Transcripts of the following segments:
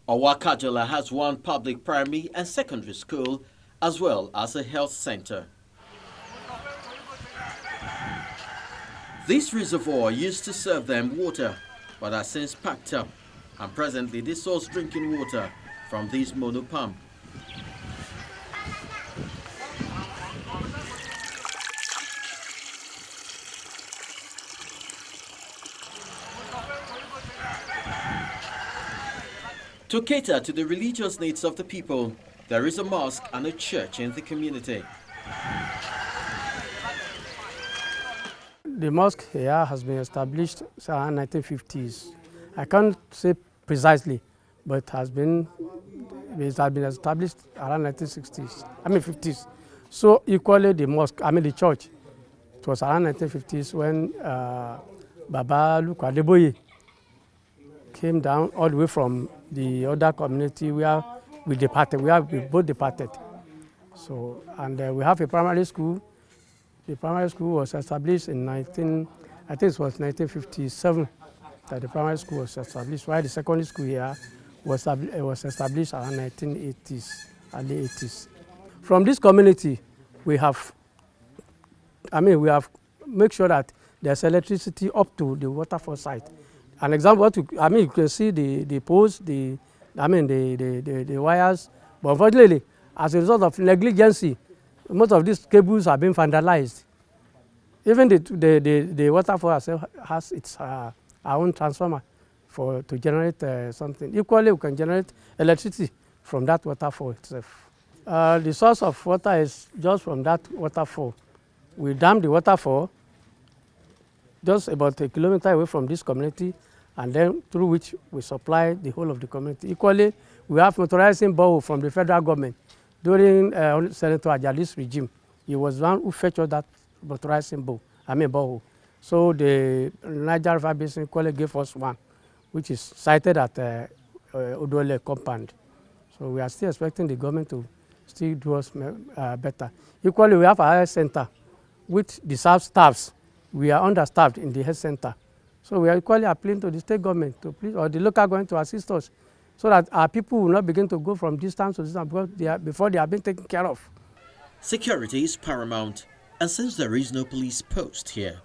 Owa-Kajola has one public primary and secondary school as well as a health center. This reservoir used to serve them water but has since packed up, and presently they source drinking water from this mono pump. To cater to the religious needs of the people, there is a mosque and a church in the community. The mosque here has been established around 1950s. I can't say precisely, but it has been established around 50s. So equally the church, it was around 1950s when Baba Luka Adeboye came down all the way from the other community where we both departed. So, and we have a primary school. The primary school was established in 1957 that the primary school was established, while the secondary school here was established around 1980s, early 80s. From this community, we have made sure that there's electricity up to the waterfall site. An example, you can see the poles, the wires, but unfortunately, as a result of negligence, most of these cables have been vandalized. Even the waterfall has its our own transformer to generate something. Equally, we can generate electricity from that waterfall itself. The source of water is just from that waterfall. We dam the waterfall just about a kilometer away from this community, and then through which we supply the whole of the community. Equally, we have motorizing borehole from the federal government. During Senator Ajali's regime, he was the one who fetched that motorizing borehole. So the Niger River Basin equally gave us one, which is sited at Odole compound. So we are still expecting the government to still do us better. Equally, we have a health center which deserves staffs. We are understaffed in the health center. So we are equally appealing to the state government to please, or the local government to assist us, so that our people will not begin to go from distance to distance before they have been taken care of. Security is paramount, and since there is no police post here,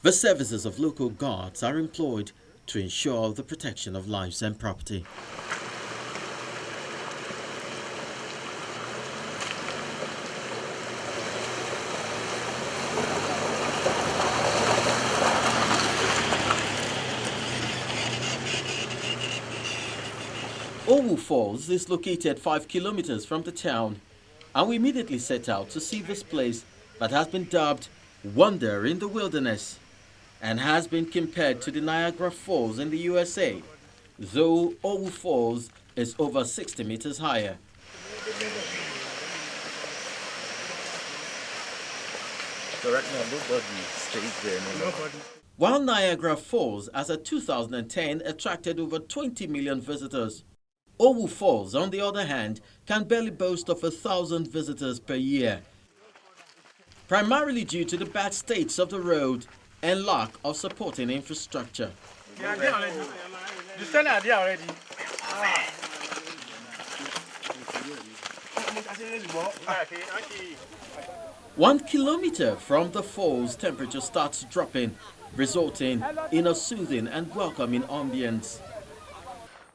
the services of local guards are employed to ensure the protection of lives and property. Owa Falls is located 5 kilometers from the town, and we immediately set out to see this place that has been dubbed Wonder in the Wilderness and has been compared to the Niagara Falls in the USA, though Owa Falls is over 60 meters higher. While Niagara Falls as of 2010 attracted over 20 million visitors, Owa Falls, on the other hand, can barely boast of 1,000 visitors per year, primarily due to the bad states of the road and lack of supporting infrastructure. One kilometer from the falls, temperature starts dropping, resulting in a soothing and welcoming ambience.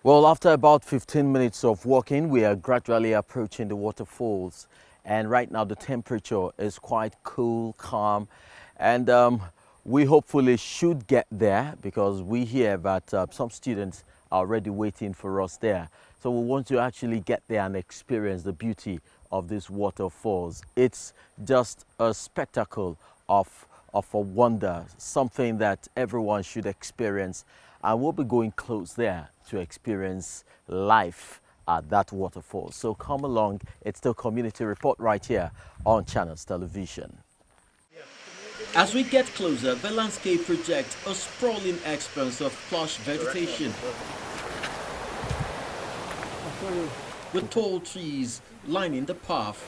Well, after about 15 minutes of walking, we are gradually approaching the waterfalls. And right now the temperature is quite cool, calm. And we hopefully should get there because we hear that some students are already waiting for us there. So we want to actually get there and experience the beauty of these waterfalls. It's just a spectacle of a wonder, something that everyone should experience. And we'll be going close there to experience life at that waterfall. So come along, it's the Community Report right here on Channels Television. As we get closer, the landscape projects a sprawling expanse of plush vegetation with tall trees lining the path.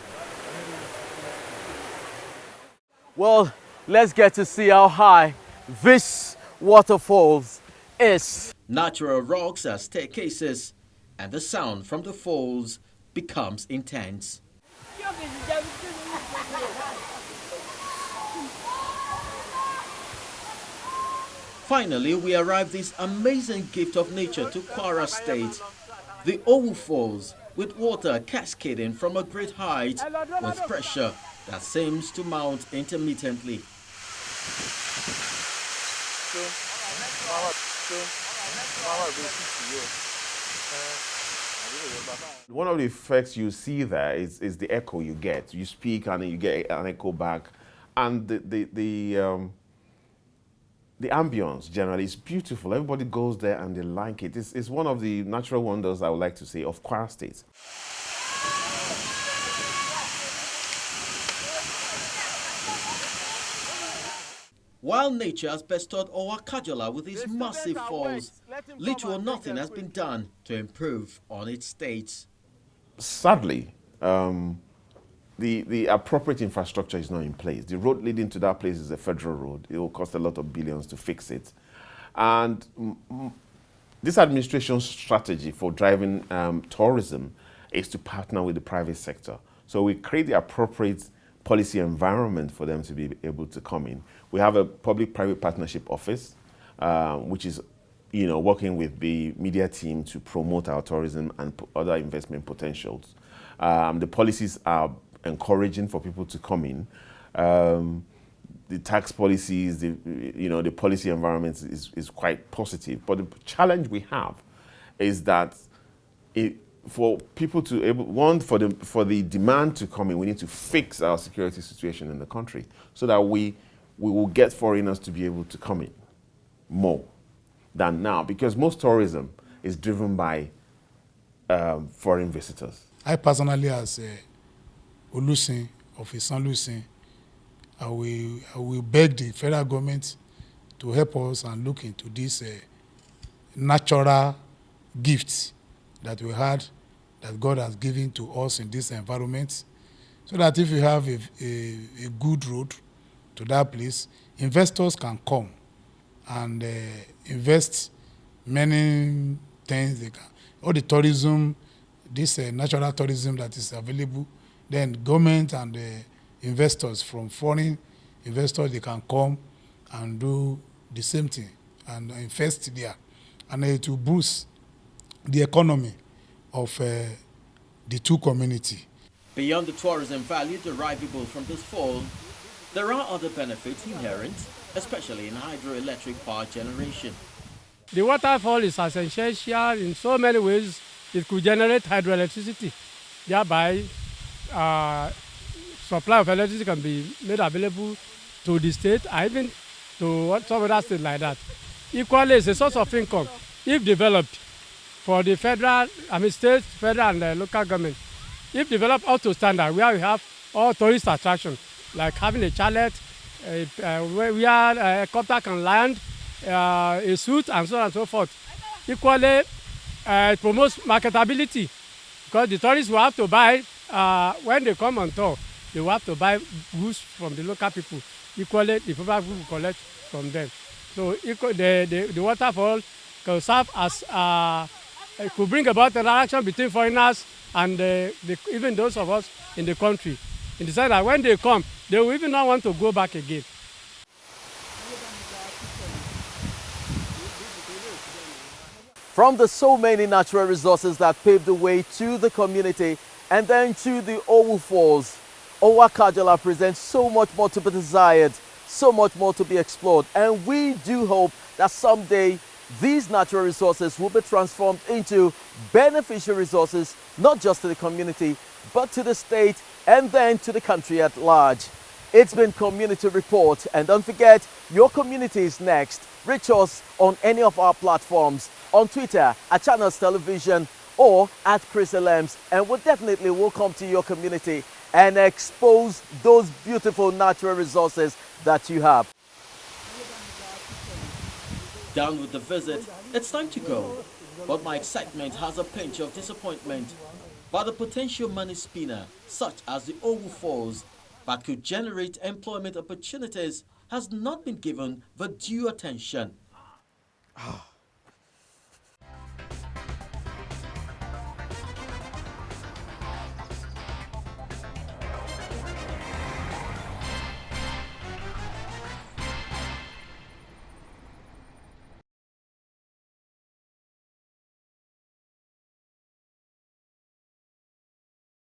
Well, let's get to see how high this waterfalls is. Natural rocks as staircases and the sound from the falls becomes intense. Finally, we arrive this amazing gift of nature to Kwara State, the Owa Falls, with water cascading from a great height with pressure that seems to mount intermittently. One of the effects you see there is the echo you get. You speak and then you get an echo back, and the ambience generally is beautiful. Everybody goes there and they like it. It's one of the natural wonders, I would like to say, of Kwara State. While nature has bestowed Owa-Kajola with its massive falls, little or nothing has been done to improve on its state. Sadly, the appropriate infrastructure is not in place. The road leading to that place is a federal road. It will cost a lot of billions to fix it. And this administration's strategy for driving tourism is to partner with the private sector. So we create the appropriate policy environment for them to be able to come in. We have a public-private partnership office, which is working with the media team to promote our tourism and other investment potentials. The policies are encouraging for people to come in. The tax policies, the policy environment is quite positive. But the challenge we have is that for people to for the demand to come in, we need to fix our security situation in the country so that we will get foreigners to be able to come in more than now, because most tourism is driven by foreign visitors. I personally, as Olusin of Isan Lusin, I will beg the federal government to help us and look into this natural gifts that we had, that God has given to us in this environment, so that if you have a good road to that place, investors can come and invest many things. They can, all the tourism, this natural tourism that is available, then government and investors from foreign investors, they can come and do the same thing and invest there, and it will boost the economy of the two communities. Beyond the tourism value derivable from this fall, there are other benefits inherent, especially in hydroelectric power generation. The waterfall is as essential in so many ways. It could generate hydroelectricity, thereby supply of electricity can be made available to the state and even to some other states like that. Equally, it's a source of income if developed for the state, federal and local government. If developed up to standard, where we have all tourist attractions, like having a chalet, where a helicopter can land, a suit, and so on and so forth. Equally, it promotes marketability, because the tourists will have to buy, when they come on tour, they will have to buy goods from the local people. Equally, the people will collect from them. So the waterfall can serve as, it could bring about interaction between foreigners and even those of us in the country, in the sense that when they come, they will even not want to go back again. From the so many natural resources that paved the way to the community and then to the Owa Falls, Owa-Kajola presents so much more to be desired, so much more to be explored, and we do hope that someday these natural resources will be transformed into beneficial resources, not just to the community, but to the state and then to the country at large. It's been Community Report, and don't forget, your community is next. Reach us on any of our platforms, on Twitter at Channels Television or at Chris Elems, and we definitely will come to your community and expose those beautiful natural resources that you have. Down with the visit, it's time to go. But my excitement has a pinch of disappointment. But the potential money spinner, such as the Owa Falls, that could generate employment opportunities, has not been given the due attention.